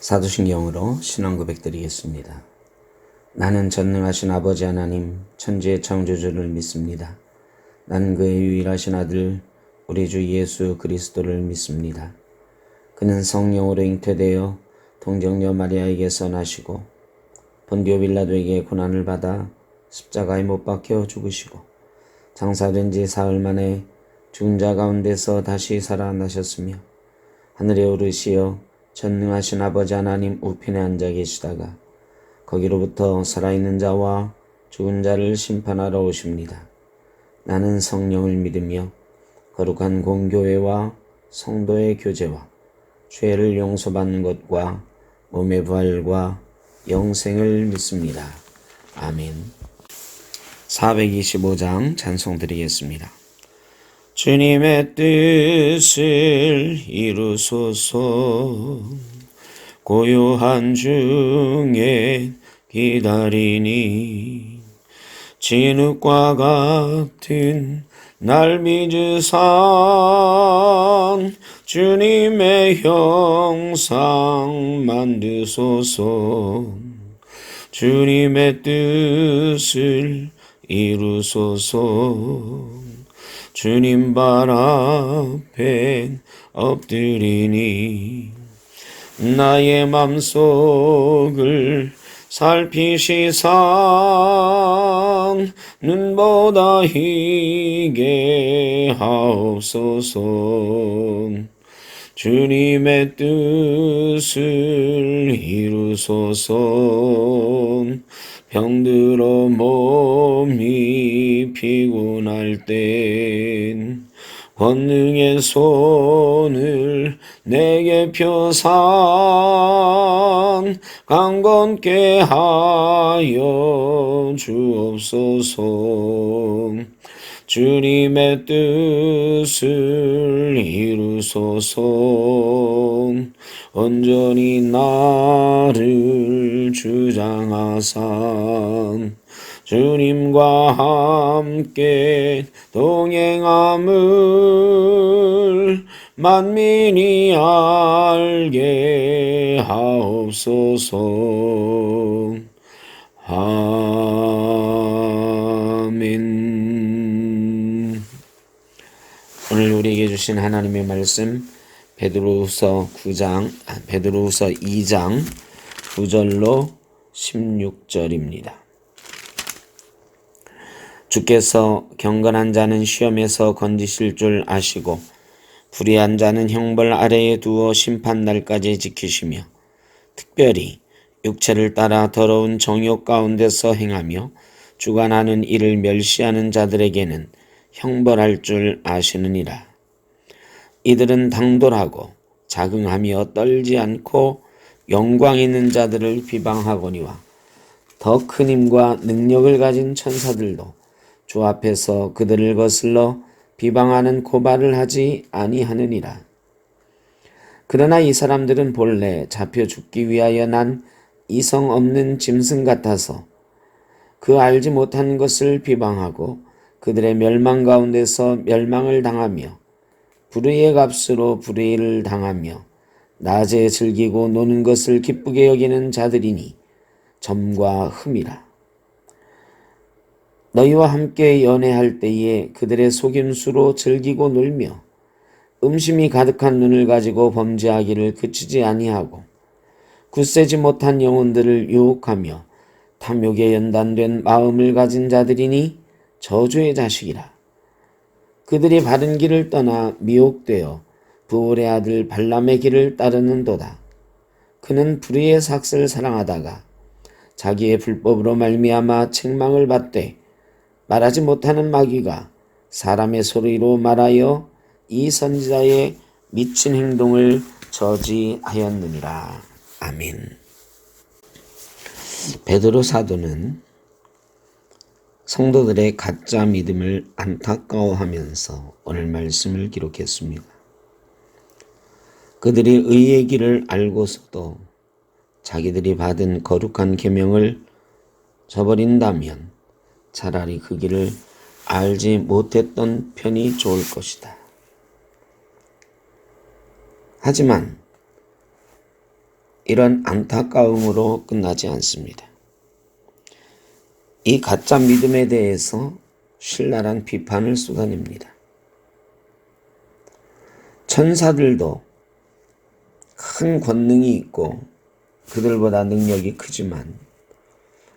사도신경으로 신앙 고백드리겠습니다. 나는 전능하신 아버지 하나님 천지의 창조주를 믿습니다. 나는 그의 유일하신 아들 우리 주 예수 그리스도를 믿습니다. 그는 성령으로 잉태되어 동정녀 마리아에게서 나시고 본디오 빌라도에게 고난을 받아 십자가에 못 박혀 죽으시고 장사된 지 사흘 만에 죽은 자 가운데서 다시 살아나셨으며 하늘에 오르시어 전능하신 아버지 하나님 우편에 앉아 계시다가 거기로부터 살아있는 자와 죽은 자를 심판하러 오십니다. 나는 성령을 믿으며 거룩한 공교회와 성도의 교제와 죄를 용서받는 것과 몸의 부활과 영생을 믿습니다. 아멘. 425장 찬송 드리겠습니다. 주님의 뜻을 이루소서. 고요한 중에 기다리니 진흙과 같은 날 믿으산 주님의 형상 만드소서. 주님의 뜻을 이루소서. 주님 발 앞에 엎드리니 나의 맘속을 살피시사 눈보다 희게 하옵소서. 주님의 뜻을 이루소서. 병들어 몸이 피곤할 땐 권능의 손을 내게 펴산 강건케 하여 주옵소서. 주님의 뜻을 이루소서. 온전히 나를 주장하사 주님과 함께 동행함을 만민이 알게 하옵소서. 아멘. 오늘 우리에게 주신 하나님의 말씀 베드로후서 2장 9절로 16절입니다. 주께서 경건한 자는 시험에서 건지실 줄 아시고 불의한 자는 형벌 아래에 두어 심판날까지 지키시며 특별히 육체를 따라 더러운 정욕 가운데서 행하며 주관하는 이를 멸시하는 자들에게는 형벌할 줄 아시느니라. 이들은 당돌하고 자긍하며 떨지 않고 영광 있는 자들을 비방하거니와 더 큰 힘과 능력을 가진 천사들도 주 앞에서 그들을 거슬러 비방하는 고발을 하지 아니하느니라. 그러나 이 사람들은 본래 잡혀 죽기 위하여 난 이성 없는 짐승 같아서 그 알지 못한 것을 비방하고 그들의 멸망 가운데서 멸망을 당하며 불의의 값으로 불의를 당하며 낮에 즐기고 노는 것을 기쁘게 여기는 자들이니 점과 흠이라. 너희와 함께 연애할 때에 그들의 속임수로 즐기고 놀며 음심이 가득한 눈을 가지고 범죄하기를 그치지 아니하고 굳세지 못한 영혼들을 유혹하며 탐욕에 연단된 마음을 가진 자들이니 저주의 자식이라. 그들이 바른 길을 떠나 미혹되어 부올의 아들 발람의 길을 따르는도다. 그는 불의의 삭슬을 사랑하다가 자기의 불법으로 말미암아 책망을 받되 말하지 못하는 마귀가 사람의 소리로 말하여 이 선지자의 미친 행동을 저지하였느니라. 아멘. 베드로 사도는 성도들의 가짜 믿음을 안타까워하면서 오늘 말씀을 기록했습니다. 그들이 의의 길을 알고서도 자기들이 받은 거룩한 계명을 저버린다면 차라리 그 길을 알지 못했던 편이 좋을 것이다. 하지만 이런 안타까움으로 끝나지 않습니다. 이 가짜 믿음에 대해서 신랄한 비판을 쏟아냅니다. 천사들도 큰 권능이 있고 그들보다 능력이 크지만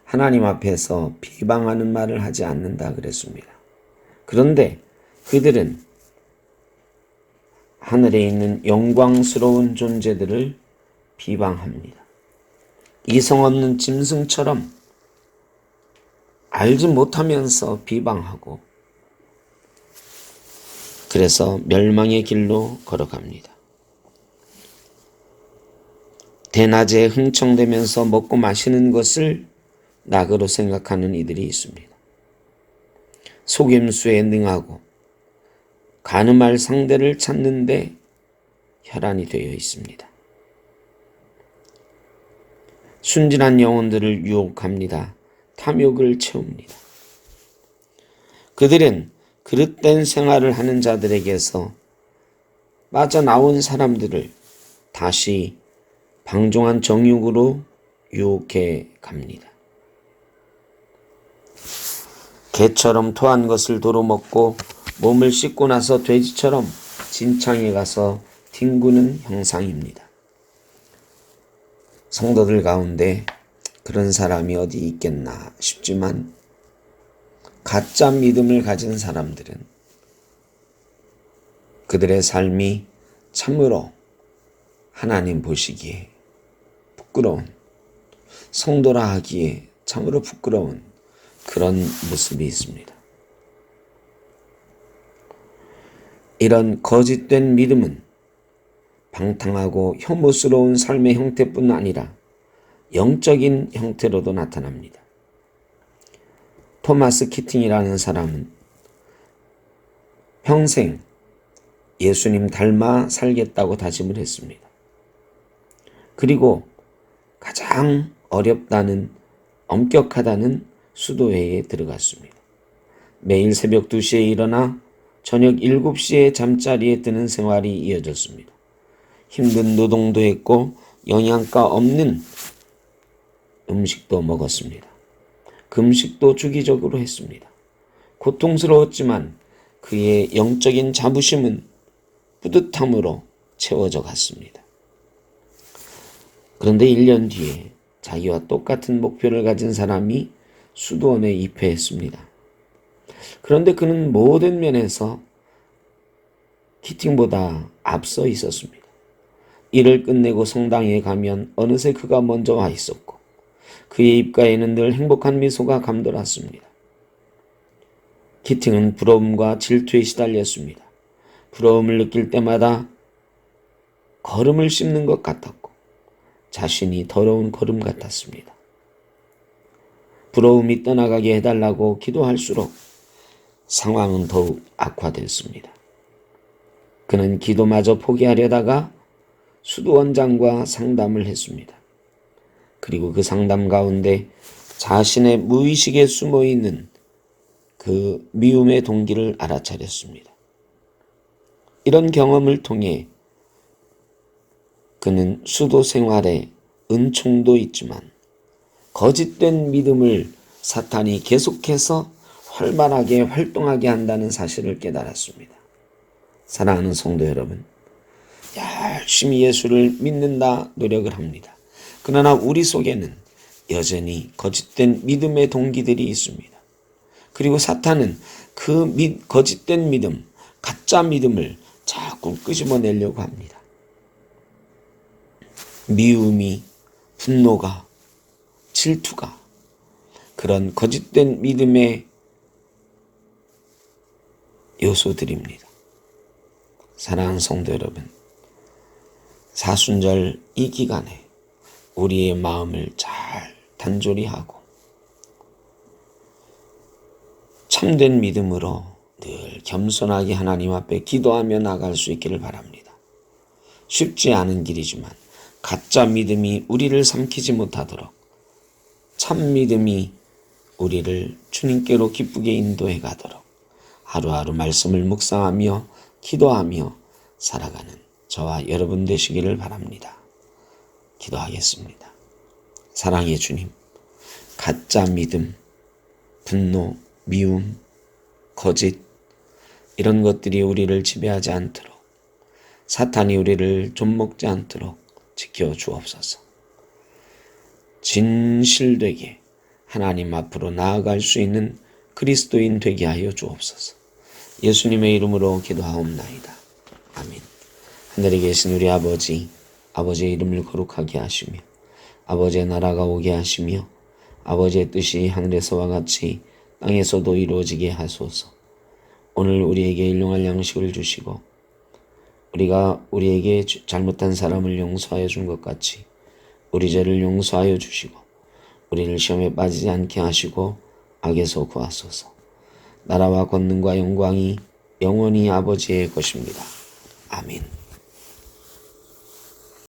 하나님 앞에서 비방하는 말을 하지 않는다 그랬습니다. 그런데 그들은 하늘에 있는 영광스러운 존재들을 비방합니다. 이성 없는 짐승처럼 알지 못하면서 비방하고 그래서 멸망의 길로 걸어갑니다. 대낮에 흥청대면서 먹고 마시는 것을 낙으로 생각하는 이들이 있습니다. 속임수에 능하고 가늠할 상대를 찾는데 혈안이 되어 있습니다. 순진한 영혼들을 유혹합니다. 탐욕을 채웁니다. 그들은 그릇된 생활을 하는 자들에게서 빠져나온 사람들을 다시 방종한 정욕으로 유혹해 갑니다. 개처럼 토한 것을 도로 먹고 몸을 씻고 나서 돼지처럼 진창에 가서 뒹구는 형상입니다. 성도들 가운데 그런 사람이 어디 있겠나 싶지만 가짜 믿음을 가진 사람들은 그들의 삶이 참으로 하나님 보시기에 부끄러운, 성도라 하기에 참으로 부끄러운 그런 모습이 있습니다. 이런 거짓된 믿음은 방탕하고 혐오스러운 삶의 형태뿐 아니라 영적인 형태로도 나타납니다. 토마스 키팅이라는 사람은 평생 예수님 닮아 살겠다고 다짐을 했습니다. 그리고 가장 어렵다는, 엄격하다는 수도회에 들어갔습니다. 매일 새벽 2시에 일어나 저녁 7시에 잠자리에 드는 생활이 이어졌습니다. 힘든 노동도 했고 영양가 없는 음식도 먹었습니다. 금식도 주기적으로 했습니다. 고통스러웠지만 그의 영적인 자부심은 뿌듯함으로 채워져 갔습니다. 그런데 1년 뒤에 자기와 똑같은 목표를 가진 사람이 수도원에 입회했습니다. 그런데 그는 모든 면에서 키팅보다 앞서 있었습니다. 일을 끝내고 성당에 가면 어느새 그가 먼저 와 있었고 그의 입가에는 늘 행복한 미소가 감돌았습니다. 키팅은 부러움과 질투에 시달렸습니다. 부러움을 느낄 때마다 걸음을 씹는 것 같았고 자신이 더러운 걸음 같았습니다. 부러움이 떠나가게 해달라고 기도할수록 상황은 더욱 악화됐습니다. 그는 기도마저 포기하려다가 수도원장과 상담을 했습니다. 그리고 그 상담 가운데 자신의 무의식에 숨어있는 그 미움의 동기를 알아차렸습니다. 이런 경험을 통해 그는 수도 생활에 은총도 있지만 거짓된 믿음을 사탄이 계속해서 활발하게 활동하게 한다는 사실을 깨달았습니다. 사랑하는 성도 여러분, 열심히 예수를 믿는다 노력을 합니다. 그러나 우리 속에는 여전히 거짓된 믿음의 동기들이 있습니다. 그리고 사탄은 그 거짓된 믿음, 가짜 믿음을 자꾸 끄집어내려고 합니다. 미움이, 분노가, 질투가 그런 거짓된 믿음의 요소들입니다. 사랑하는 성도 여러분, 사순절 이 기간에 우리의 마음을 잘 단절히 하고 참된 믿음으로 늘 겸손하게 하나님 앞에 기도하며 나갈 수 있기를 바랍니다. 쉽지 않은 길이지만 가짜 믿음이 우리를 삼키지 못하도록 참 믿음이 우리를 주님께로 기쁘게 인도해 가도록 하루하루 말씀을 묵상하며 기도하며 살아가는 저와 여러분 되시기를 바랍니다. 기도하겠습니다. 사랑의 주님, 가짜 믿음, 분노, 미움, 거짓 이런 것들이 우리를 지배하지 않도록, 사탄이 우리를 좀먹지 않도록 지켜주옵소서. 진실되게 하나님 앞으로 나아갈 수 있는 그리스도인 되게 하여 주옵소서. 예수님의 이름으로 기도하옵나이다. 아멘. 하늘에 계신 우리 아버지, 아버지의 이름을 거룩하게 하시며 아버지의 나라가 오게 하시며 아버지의 뜻이 하늘에서와 같이 땅에서도 이루어지게 하소서. 오늘 우리에게 일용할 양식을 주시고 우리가 우리에게 잘못한 사람을 용서하여 준 것 같이 우리 죄를 용서하여 주시고 우리를 시험에 빠지지 않게 하시고 악에서 구하소서. 나라와 권능과 영광이 영원히 아버지의 것입니다. 아멘.